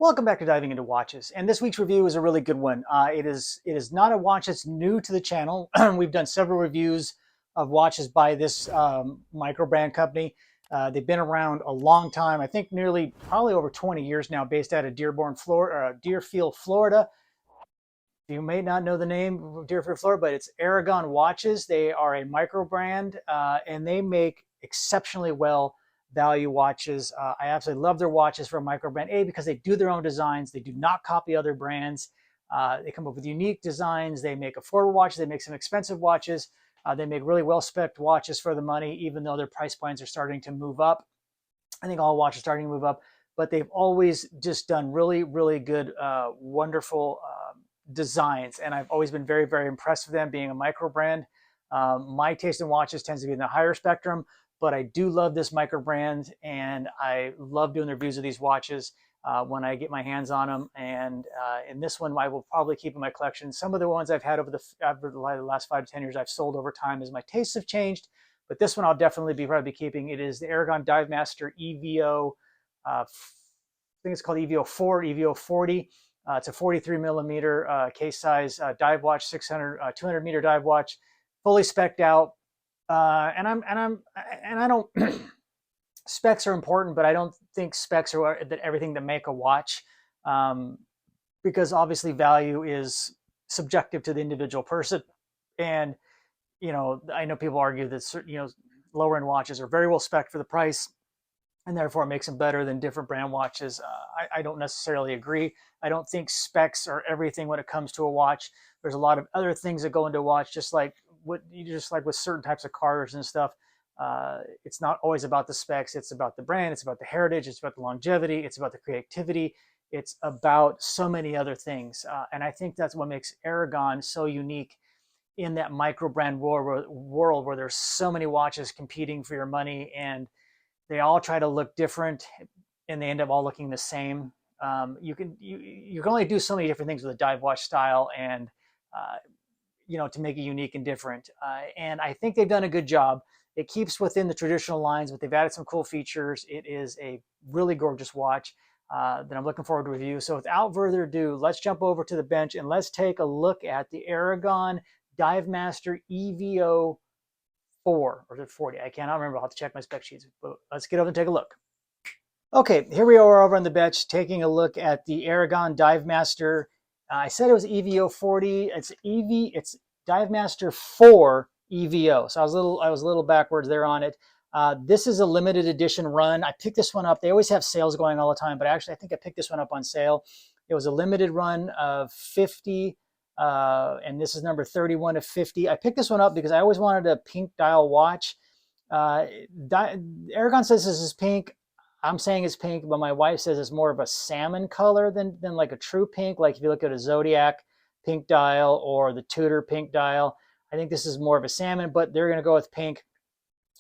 Welcome back to Diving Into Watches, and this week's review is a really good one. It is not a watch that's new to the channel. We've done several reviews of watches by this micro brand company. They've been around a long time. I think probably over 20 years now, based out of Deerfield, Florida. You may not know the name of Deerfield, Florida, but it's Aragon Watches. They are a micro brand, and they make exceptionally well value watches. I absolutely love their watches for a micro brand, because they do their own designs. They do not copy other brands. They come up with unique designs. They make affordable watches. They make some expensive watches. They make really well-spec'd watches for the money, even though their price points are starting to move up. I think all watches are starting to move up, but they've always just done really, really good, wonderful designs. And I've always been very, very impressed with them being a micro brand. My taste in watches tends to be in the higher spectrum, but I do love this micro brand, and I love doing the reviews of these watches when I get my hands on them. And in this one, I will probably keep in my collection. Some of the ones I've had over the last 5 to 10 years I've sold over time as my tastes have changed, but this one I'll definitely probably be keeping. It is the Aragon Dive Master EVO. I think it's called EVO 4, EVO 40. It's a 43 millimeter case size dive watch, 200 meter dive watch, fully spec'd out. And I don't. Specs are important, but I don't think specs are everything that make a watch, because obviously value is subjective to the individual person. And I know people argue that lower end watches are very well spec'd for the price, and therefore it makes them better than different brand watches. I don't necessarily agree. I don't think specs are everything when it comes to a watch. There's a lot of other things that go into a watch, just like with certain types of cars and stuff. It's not always about the specs. It's about the brand. It's about the heritage. It's about the longevity. It's about the creativity. It's about so many other things. And I think that's what makes Aragon so unique in that micro brand world where there's so many watches competing for your money, and they all try to look different, and they end up all looking the same. You can only do so many different things with a dive watch style, and to make it unique and different. And I think they've done a good job. It keeps within the traditional lines, but they've added some cool features. It is a really gorgeous watch that I'm looking forward to review. So without further ado, let's jump over to the bench and let's take a look at the Aragon Dive Master EVO 4, or is it 40? I cannot remember. I'll have to check my spec sheets, but let's get over and take a look. Okay, here we are over on the bench taking a look at the Aragon Dive Master. I said it was EVO 40. It's Dive Master 4 EVO. So I was a little backwards there on it. This is a limited edition run. I picked this one up. They always have sales going all the time, but actually I think I picked this one up on sale. It was a limited run of 50, and this is number 31 of 50. I picked this one up because I always wanted a pink dial watch. Aragon says this is pink. I'm saying it's pink, but my wife says it's more of a salmon color than like a true pink. Like if you look at a Zodiac pink dial or the Tudor pink dial, I think this is more of a salmon, but they're going to go with pink.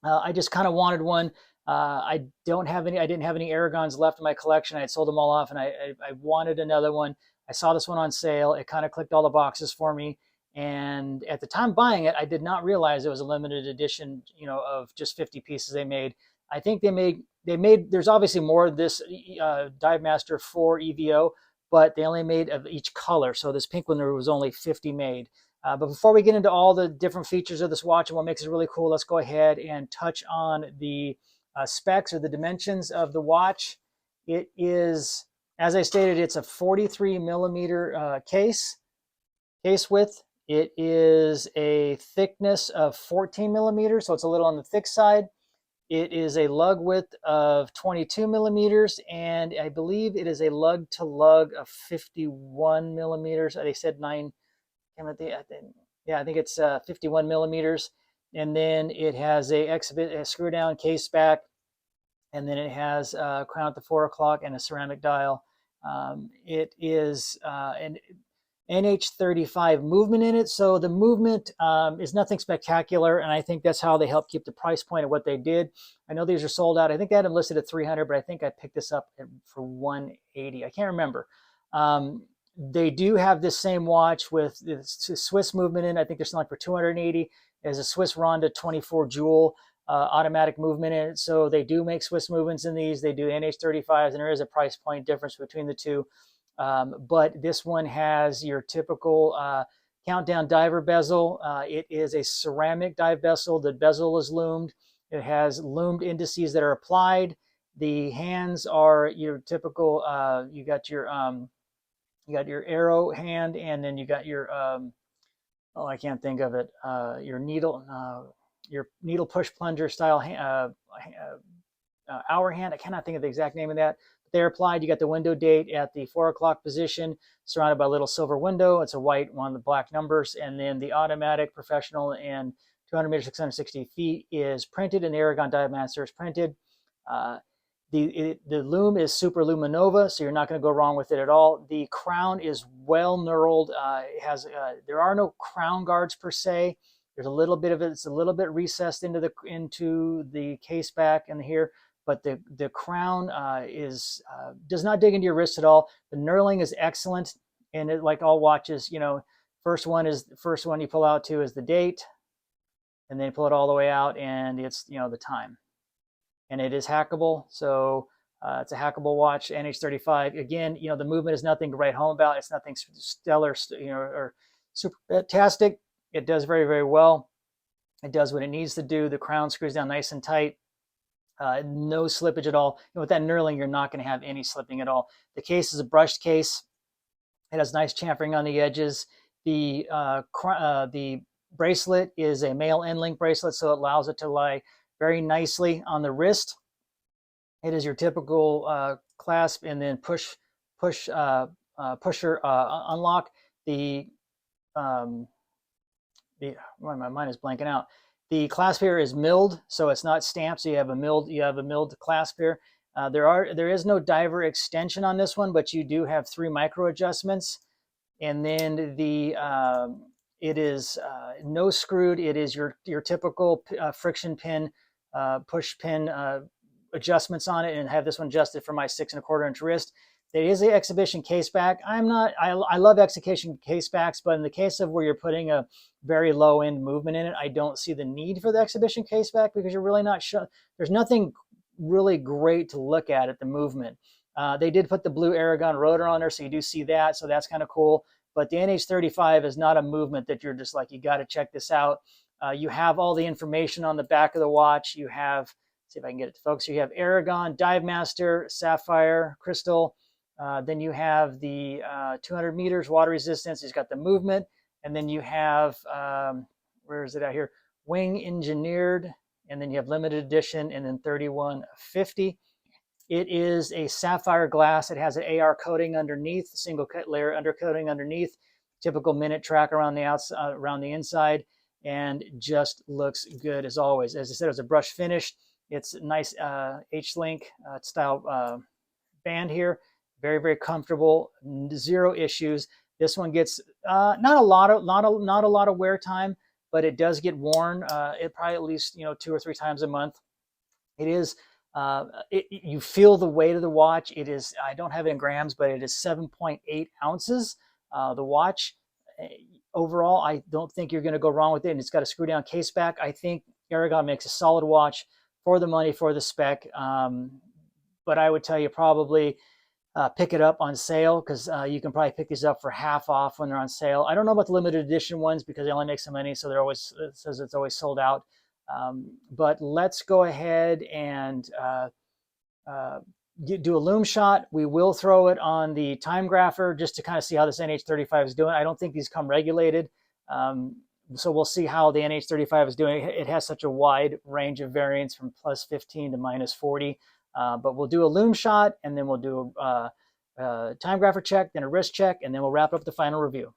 I just kind of wanted one. I didn't have any Aragons left in my collection. I had sold them all off, and I wanted another one. I saw this one on sale. It kind of clicked all the boxes for me. And at the time buying it, I did not realize it was a limited edition, of just 50 pieces they made. I think they made, there's obviously more of this Dive Master 4 EVO, but they only made of each color. So this pink one, there was only 50 made. But before we get into all the different features of this watch and what makes it really cool, let's go ahead and touch on the specs or the dimensions of the watch. It is, as I stated, it's a 43 millimeter case width. It is a thickness of 14 millimeters, so it's a little on the thick side. It is a lug width of 22 millimeters, and I believe it is a lug to lug of 51 millimeters. They said 9. Yeah, I think it's 51 millimeters. And then it has a screw down case back, and then it has a crown at the 4 o'clock and a ceramic dial. It is an NH35 movement in it. So the movement is nothing spectacular, and I think that's how they help keep the price point of what they did. I know these are sold out. I think they had them listed at 300, but I think I picked this up for 180. I can't remember. They do have this same watch with the Swiss movement in. I think they're selling for 280. There's a Swiss Ronda 24 jewel. automatic movement in it. So they do make Swiss movements in these. They do NH35s, and there is a price point difference between the two. But this one has your typical countdown diver bezel. It is a ceramic dive bezel. The bezel is loomed. It has loomed indices that are applied. The hands are your typical. You got your arrow hand, and then you got your oh, I can't think of it. Your needle push plunger style hour hand. I cannot think of the exact name of that. They're applied. You got the window date at the 4 o'clock position, surrounded by a little silver window. It's a white one with black numbers. And then the automatic, professional, and 200 meters, 660 feet is printed, and the Aragon Dive Master is printed. The loom is super luminova, so you're not going to go wrong with it at all. The crown is well knurled. There are no crown guards per se. There's a little bit of it. It's a little bit recessed into the case back and here, but the crown does not dig into your wrist at all. The knurling is excellent, and it, like all watches, first one you pull out to is the date, and then you pull it all the way out, and it's the time. And it is hackable, so it's a hackable watch. NH35. Again, the movement is nothing to write home about. It's nothing stellar, or super fantastic. It does very, very well. It does what it needs to do. The crown screws down nice and tight. No slippage at all. With that knurling, you're not going to have any slipping at all. The case is a brushed case. It has nice chamfering on the edges. The bracelet is a male end link bracelet, so it allows it to lie very nicely on the wrist. It is your typical clasp and then pusher unlock. My mind is blanking out. The clasp here is milled, so it's not stamped. So you have a milled clasp here. There is no diver extension on this one, but you do have 3 micro adjustments, and then it is no screwed. It is your typical friction pin. Push pin adjustments on it, and have this one adjusted for my 6 1/4 inch wrist. There is an exhibition case back. I love exhibition case backs, but in the case of where you're putting a very low end movement in it, I don't see the need for the exhibition case back, because you're really not sure. There's nothing really great to look at the movement. They did put the blue Aragon rotor on there, so you do see that, so that's kind of cool. But the NH35 is not a movement that you're just like, you got to check this out. You have all the information on the back of the watch. You have, see if I can get it to focus. You have Aragon, Dive Master, Sapphire, Crystal. Then you have the 200 meters water resistance. It's got the movement. And then you have, where is it out here? Wing Engineered. And then you have limited edition, and then 3150. It is a sapphire glass. It has an AR coating underneath, single cut layer undercoating underneath. Typical minute track around the outside, around the inside. And just looks good as always. As I said, it's a brush finish. It's a nice H-link style band here. Very, very comfortable. 0 issues. This one gets not a lot of wear time, but it does get worn. It probably at least 2 or 3 times a month. It is. You feel the weight of the watch. It is. I don't have it in grams, but it is 7.8 ounces. The watch. Overall, I don't think you're going to go wrong with it. And it's got a screw down case back. I think Aragon makes a solid watch for the money, for the spec. But I would tell you probably pick it up on sale, because you can probably pick these up for half off when they're on sale. I don't know about the limited edition ones, because they only make so many, so it says it's always sold out. But let's go ahead and do a Lume Shot. We will throw it on the time grapher just to kind of see how this NH35 is doing. I don't think these come regulated. So we'll see how the NH35 is doing. It has such a wide range of variance from +15 to -40. But we'll do a Lume Shot, and then we'll do a time grapher check, then a wrist check, and then we'll wrap up the final review.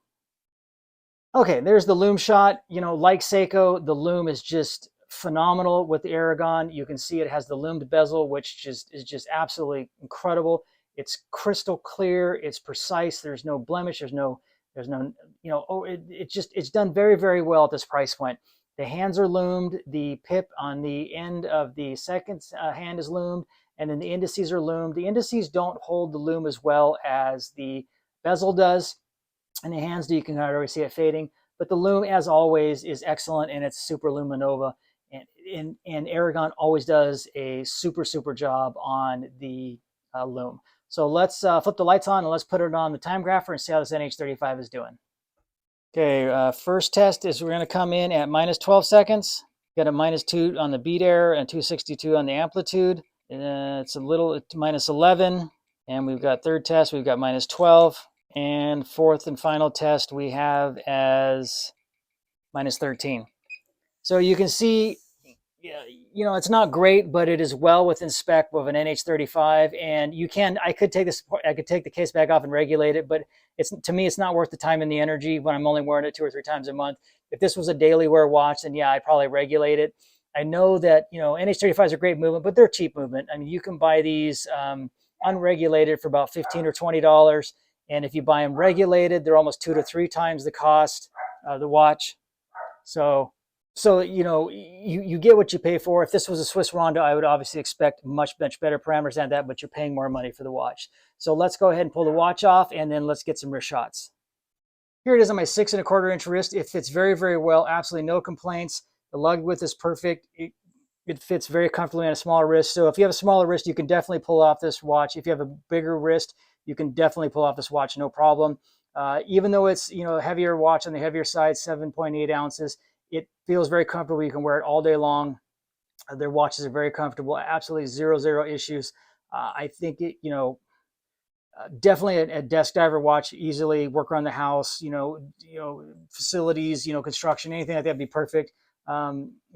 Okay, there's the Lume Shot. Like Seiko, the Lume is just phenomenal with the Aragon. You can see it has the loomed bezel, which is just absolutely incredible. It's crystal clear. It's precise. There's no blemish. There's no it's done very, very well at this price point. The hands are loomed. The pip on the end of the second hand is loomed, and then the indices are loomed. The indices don't hold the loom as well as the bezel does, and the hands do. You can already see it fading, but the loom, as always, is excellent, and it's super luminova. And Aragon always does a super job on the Lume. So let's flip the lights on and let's put it on the time grapher and see how this NH35 is doing. Okay, first test is we're going to come in at minus 12 seconds. Got a -2 on the beat error and 262 on the amplitude. It's minus 11. And we've got third test, we've got minus 12. And fourth and final test we have as minus 13. So you can see, you know, it's not great, but it is well within spec of an NH35. And I could take the case back off and regulate it, but to me, it's not worth the time and the energy when I'm only wearing it 2 or 3 times a month. If this was a daily wear watch, then yeah, I'd probably regulate it. I know that, you know, NH35s are great movement, but they're cheap movement. I mean, you can buy these unregulated for about $15 or $20. And if you buy them regulated, they're almost 2 to 3 times the cost of the watch. So you know, you get what you pay for. If this was a Swiss Rondo, I would obviously expect much better parameters than that, but you're paying more money for the watch. So let's go ahead and pull the watch off, and then let's get some wrist shots. Here it is on my 6 1/4 inch wrist. It fits very well, absolutely no complaints. The lug width is perfect. It fits very comfortably on a smaller wrist. So if you have a smaller wrist, you can definitely pull off this watch. If you have a bigger wrist, you can definitely pull off this watch, no problem. Even though it's, you know, a heavier watch on the heavier side, 7.8 ounces, it feels very comfortable. You can wear it all day long. Their watches are very comfortable, absolutely zero issues. I think it, you know, definitely a desk diver watch, easily work around the house, you know, facilities, you know, construction, anything like that would be perfect.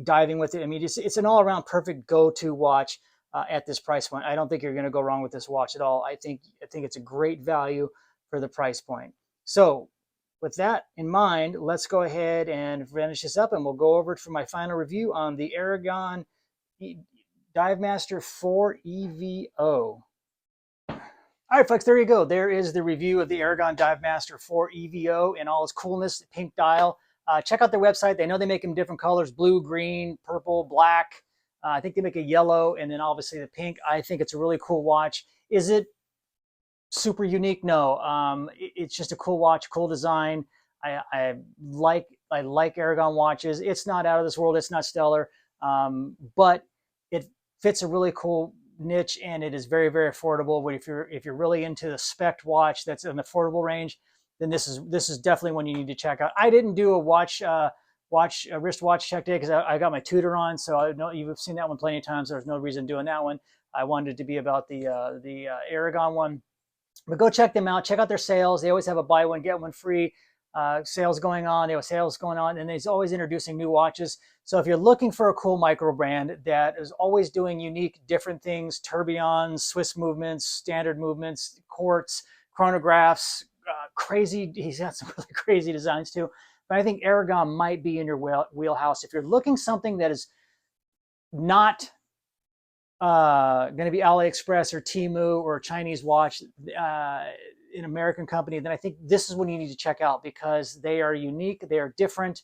Diving with it. I mean, it's an all around perfect go-to watch at this price point. I don't think you're going to go wrong with this watch at all. I think it's a great value for the price point. So with that in mind, let's go ahead and finish this up, and we'll go over it for my final review on the Aragon Dive Master 4 EVO. All right, folks, there you go. There is the review of the Aragon Dive Master 4 EVO in all its coolness, pink dial. Check out their website. They know they make them different colors: blue, green, purple, black. I think they make a yellow, and then obviously the pink. I think it's a really cool watch. Is it super unique? No. It's just a cool watch, cool design. I like Aragon watches. It's not out of this world. It's not stellar, but it fits a really cool niche, and it is very affordable. If you're really into the spec watch that's an affordable range, then this is definitely one you need to check out. I didn't do a wristwatch check today because I got my Tudor on, so I know you've seen that one plenty of times. There's no reason doing that one. I wanted it to be about the Aragon one. But go check them out. Check out their sales. They always have a buy one, get one free sales going on. They have sales going on, and they're always introducing new watches. So if you're looking for a cool micro brand that is always doing unique, different things, tourbillons, Swiss movements, standard movements, quartz, chronographs, crazy. He's got some really crazy designs too. But I think Aragon might be in your wheelhouse. If you're looking something that is not going to be AliExpress or Temu or a Chinese watch, an American company, then I think this is what you need to check out, because they are unique, they are different,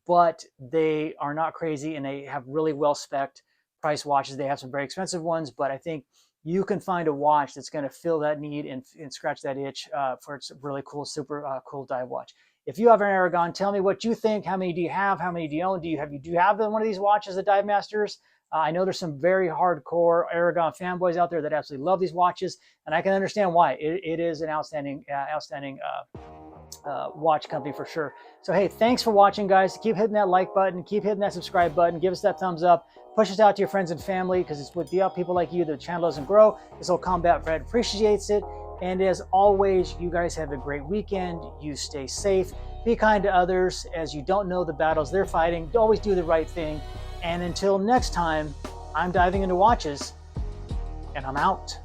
but they are not crazy, and they have really well-spec'd price watches. They have some very expensive ones, but I think you can find a watch that's going to fill that need and scratch that itch for its really cool, super cool dive watch. If you have an Aragon, tell me what you think. How many do you have? How many do you own? Do you have one of these watches, the Dive Masters? I know there's some very hardcore Aragon fanboys out there that absolutely love these watches, and I can understand why. It is an outstanding watch company for sure. So hey, thanks for watching, guys. Keep hitting that like button, keep hitting that subscribe button, give us that thumbs up, push us out to your friends and family, because it's with people like you that the channel doesn't grow. This whole Combat Fred appreciates it. And as always, you guys have a great weekend. You stay safe, be kind to others, as you don't know the battles they're fighting. Always do the right thing. And until next time, I'm diving into watches, and I'm out.